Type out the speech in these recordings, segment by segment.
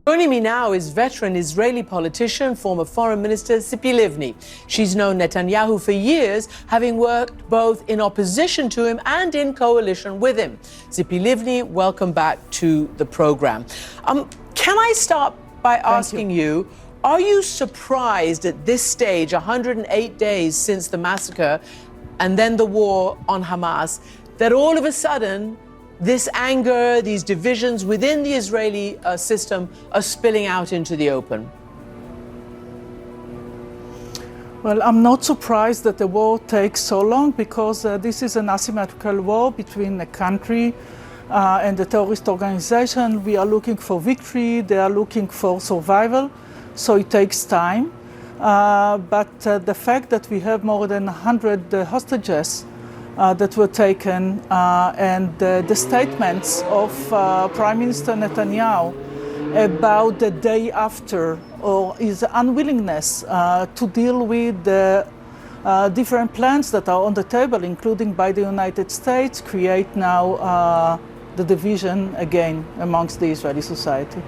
Joining me now is veteran Israeli politician, former Foreign Minister Tzipi Livni. She's known Netanyahu for years, having worked both in opposition to him and in coalition with him. Tzipi Livni, welcome back to the program. Can I start by asking you, are you surprised at this stage, 108 days since the massacre and then the war on Hamas, that all of a sudden this anger, these divisions within the Israeli system are spilling out into the open? Well, I'm not surprised that the war takes so long because this is an asymmetrical war between a country and the terrorist organization. We are looking for victory, they are looking for survival, so it takes time. But the fact that we have more than 100 hostages that were taken, and the statements of Prime Minister Netanyahu about the day after, or his unwillingness to deal with the different plans that are on the table, including by the United States, create now the division again amongst the Israeli society.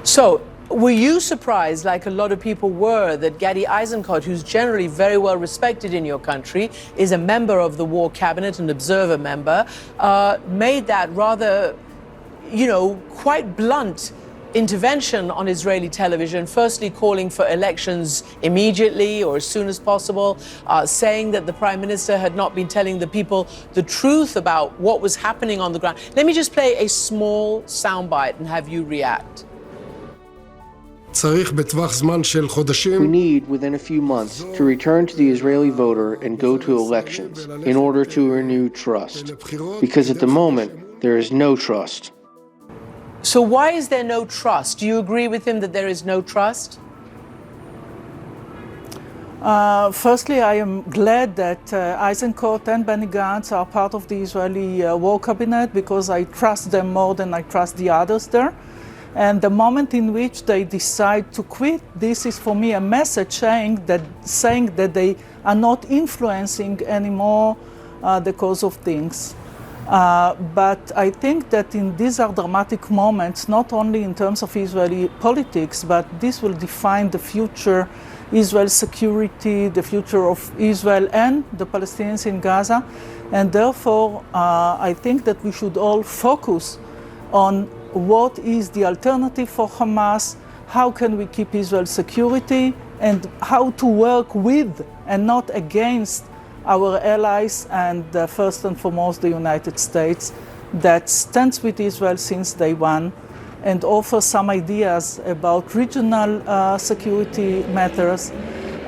So, were you surprised, like a lot of people were, that Gadi Eisenkot, who's generally very well respected in your country, is a member of the war cabinet, an observer member, made that rather, quite blunt intervention on Israeli television, firstly calling for elections immediately or as soon as possible, saying that the Prime Minister had not been telling the people the truth about what was happening on the ground. Let me just play a small soundbite and have you react. We need, within a few months, to return to the Israeli voter and go to elections in order to renew trust. Because at the moment, there is no trust. So why is there no trust? Do you agree with him that there is no trust? Firstly, I am glad that Eisenkot and Benny Gantz are part of the Israeli war cabinet because I trust them more than I trust the others there. And the moment in which they decide to quit, this is for me a message saying that they are not influencing anymore the course of things. But I think that these are dramatic moments, not only in terms of Israeli politics, but this will define the future Israel's security, the future of Israel and the Palestinians in Gaza. And therefore, I think that we should all focus on what is the alternative for Hamas, how can we keep Israel's security, and how to work with and not against our allies, and first and foremost the United States, that stands with Israel since day one and offers some ideas about regional security matters.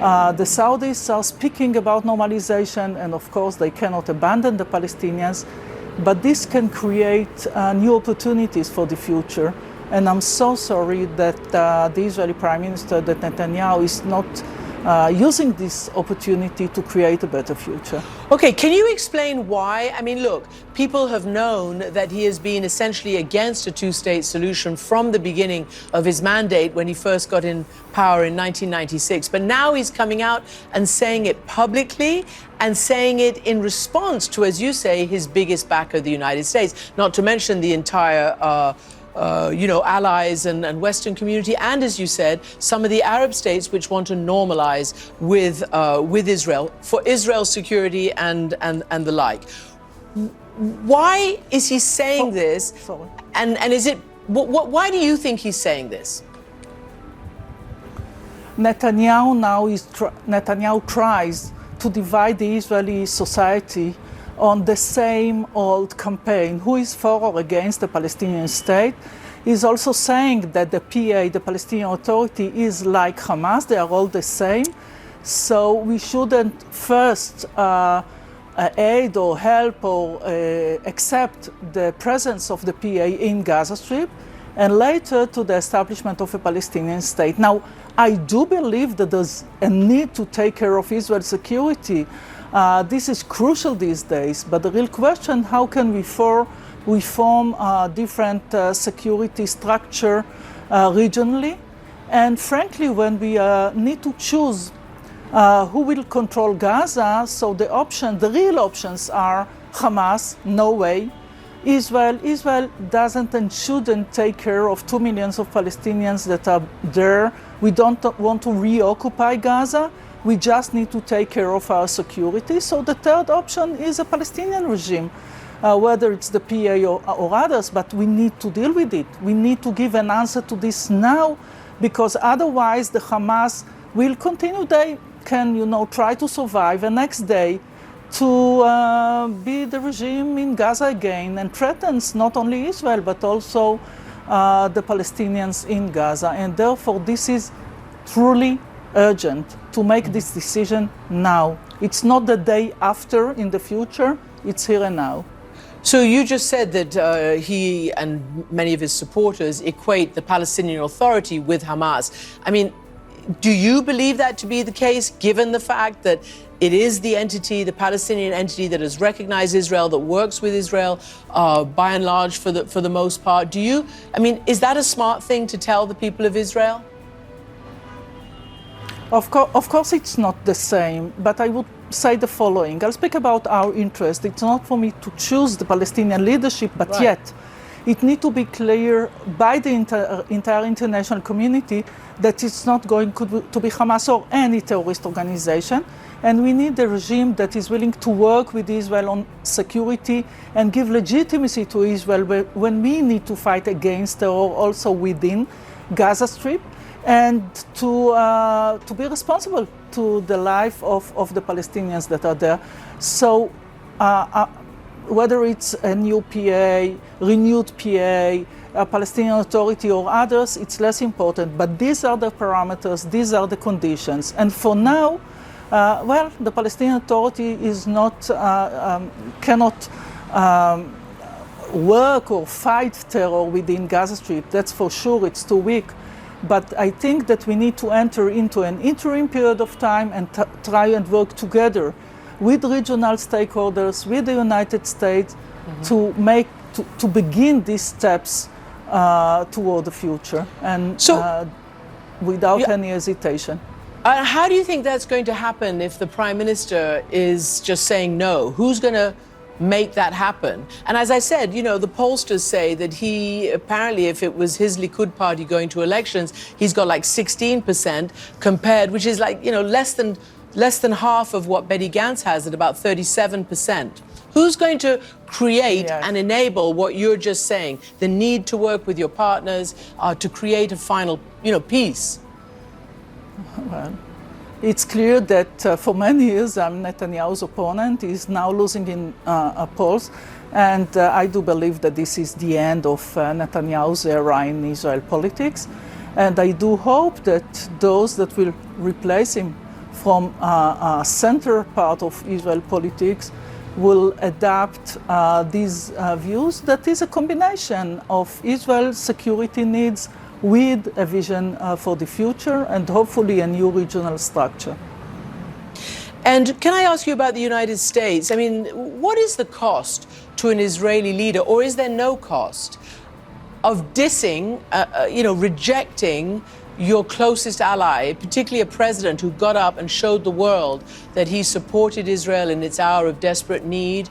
The Saudis are speaking about normalization, and of course they cannot abandon the Palestinians. But this can create new opportunities for the future. And I'm so sorry that the Israeli Prime Minister, that Netanyahu, is not using this opportunity to create a better future. Okay, can you explain why? I mean, look, people have known that he has been essentially against a two-state solution from the beginning of his mandate when he first got in power in 1996. But now he's coming out and saying it publicly and saying it in response to, as you say, his biggest backer, the United States, not to mention the entire allies and Western community, and as you said, some of the Arab states which want to normalize with Israel for Israel's security and the like. Why is he saying this? Sorry. And is it? Why do you think he's saying this? Netanyahu tries to divide the Israeli society on the same old campaign, who is for or against the Palestinian state. He's also saying that the PA, the Palestinian Authority, is like Hamas, they are all the same. So we shouldn't first aid or help or accept the presence of the PA in Gaza Strip, and later to the establishment of a Palestinian state. Now, I do believe that there's a need to take care of Israel's security. This is crucial these days, but the real question, how can we form a different security structure regionally? And frankly, when we need to choose who will control Gaza, so the real options are Hamas, no way, Israel doesn't and shouldn't take care of 2 million of Palestinians that are there. We don't want to reoccupy Gaza. We just need to take care of our security. So the third option is a Palestinian regime, whether it's the PA or others, but we need to deal with it. We need to give an answer to this now, because otherwise the Hamas will continue. They can, try to survive the next day to be the regime in Gaza again, and threatens not only Israel but also the Palestinians in Gaza. And therefore this is truly urgent to make this decision now. It's not the day after in the future, it's here and now. So you just said that he and many of his supporters equate the Palestinian Authority with Hamas. I mean, do you believe that to be the case, given the fact that it is the entity, the Palestinian entity, that has recognized Israel, that works with Israel by and large for the most part? Is that a smart thing to tell the people of Israel? Of course it's not the same, but I would say the following. I'll speak about our interest. It's not for me to choose the Palestinian leadership, but right. Yet it needs to be clear by the entire international community that it's not going to be Hamas or any terrorist organization. And we need a regime that is willing to work with Israel on security and give legitimacy to Israel when we need to fight against terror also within Gaza Strip, and to be responsible to the life of the Palestinians that are there. So whether it's a new PA, renewed PA, a Palestinian Authority or others, it's less important. But these are the parameters, these are the conditions. And for now, the Palestinian Authority is not, cannot work or fight terror within Gaza Strip. That's for sure, it's too weak. But I think that we need to enter into an interim period of time and try and work together with regional stakeholders, with the United States, to begin these steps toward the future, and without any hesitation. How do you think that's going to happen if the Prime Minister is just saying no? Who's going to make that happen? And as I said, the pollsters say that he, apparently, if it was his Likud party going to elections, he's got like 16% compared, which is like, less than half of what Benny Gantz has at about 37%. Who's going to create and enable what you're just saying, the need to work with your partners to create a final, peace? Well, it's clear that for many years Netanyahu's opponent is now losing in polls, and I do believe that this is the end of Netanyahu's era in Israel politics, and I do hope that those that will replace him from a center part of Israel politics will adapt these views. That is a combination of Israel's security needs with a vision for the future and hopefully a new regional structure. And can I ask you about the United States? What is the cost to an Israeli leader, or is there no cost, of dissing, rejecting your closest ally, particularly a president who got up and showed the world that he supported Israel in its hour of desperate need,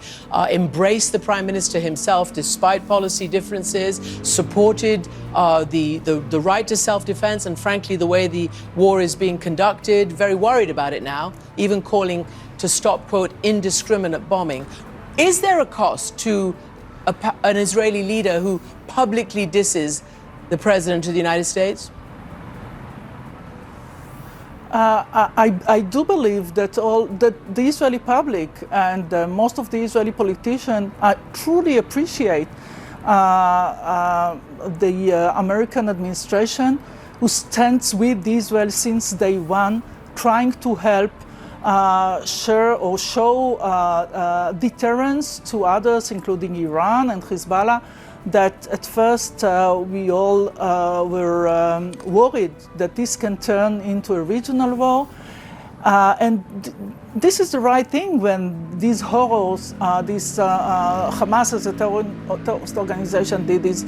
embraced the prime minister himself despite policy differences, supported the right to self-defense and, frankly, the way the war is being conducted, very worried about it now, even calling to stop, quote, indiscriminate bombing. Is there a cost to an Israeli leader who publicly disses the president of the United States? I do believe that the Israeli public and most of the Israeli politicians truly appreciate the American administration, who stands with Israel since day one, trying to help share or show deterrence to others, including Iran and Hezbollah, that at first we all were worried that this can turn into a regional war. And this is the right thing when these horrors, Hamas as a terrorist organization did these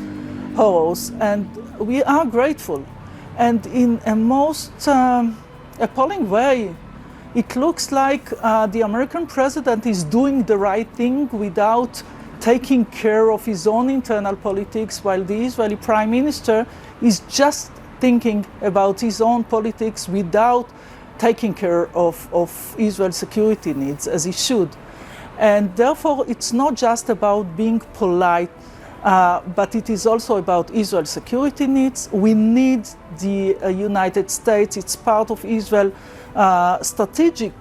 horrors, and we are grateful. And in a most appalling way, it looks like the American president is doing the right thing without taking care of his own internal politics, while the Israeli Prime Minister is just thinking about his own politics without taking care of Israel's security needs as he should. And therefore, it's not just about being polite, but it is also about Israel's security needs. We need the United States. It's part of Israel's strategic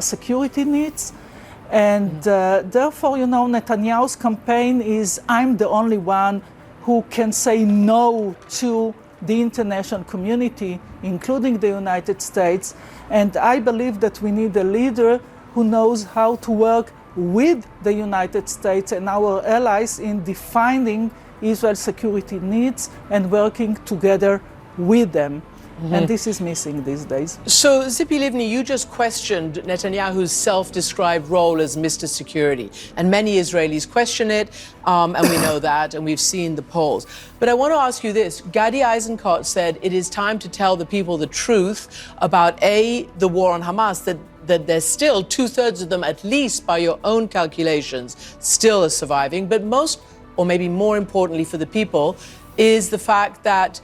security needs. And therefore, Netanyahu's campaign is, I'm the only one who can say no to the international community, including the United States. And I believe that we need a leader who knows how to work with the United States and our allies in defining Israel's security needs and working together with them. And this is missing these days. So, Tzipi Livni, you just questioned Netanyahu's self-described role as Mr. Security. And many Israelis question it, and we know that, and we've seen the polls. But I want to ask you this. Gadi Eisenkot said it is time to tell the people the truth about, A, the war on Hamas, that there's still two-thirds of them, at least by your own calculations, still are surviving. But most, or maybe more importantly for the people, is the fact that,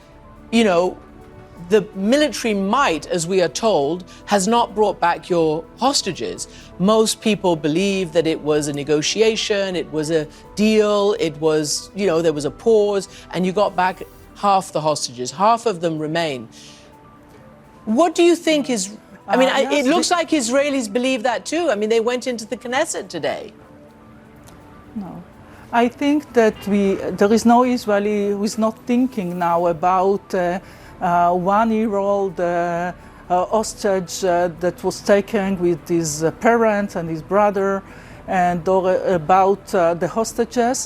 the military might, as we are told, has not brought back your hostages. Most people believe that it was a negotiation, it was a deal, it was, there was a pause, and you got back half the hostages. Half of them remain. What do you think is... it looks like Israelis believe that too. They went into the Knesset today. No. I think that there is no Israeli who is not thinking now about 1-year-old hostage that was taken with his parents and his brother, or about the hostages.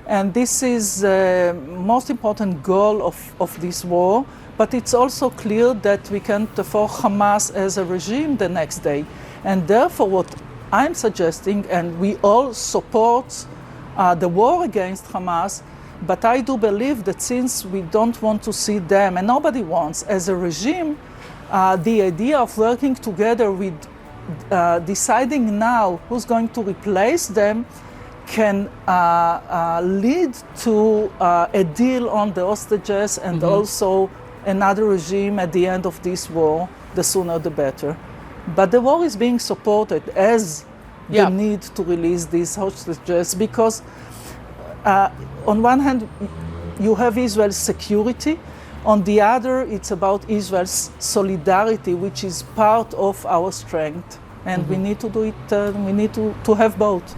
And this is the most important goal of this war. But it's also clear that we can't afford Hamas as a regime the next day. And therefore, what I'm suggesting, and we all support the war against Hamas, but I do believe that since we don't want to see them, and nobody wants, as a regime, the idea of working together with deciding now who's going to replace them can lead to a deal on the hostages and also another regime at the end of this war, the sooner the better. But the war is being supported as the need to release these hostages because on one hand, you have Israel's security. On the other, it's about Israel's solidarity, which is part of our strength. And we need to do it, we need to have both.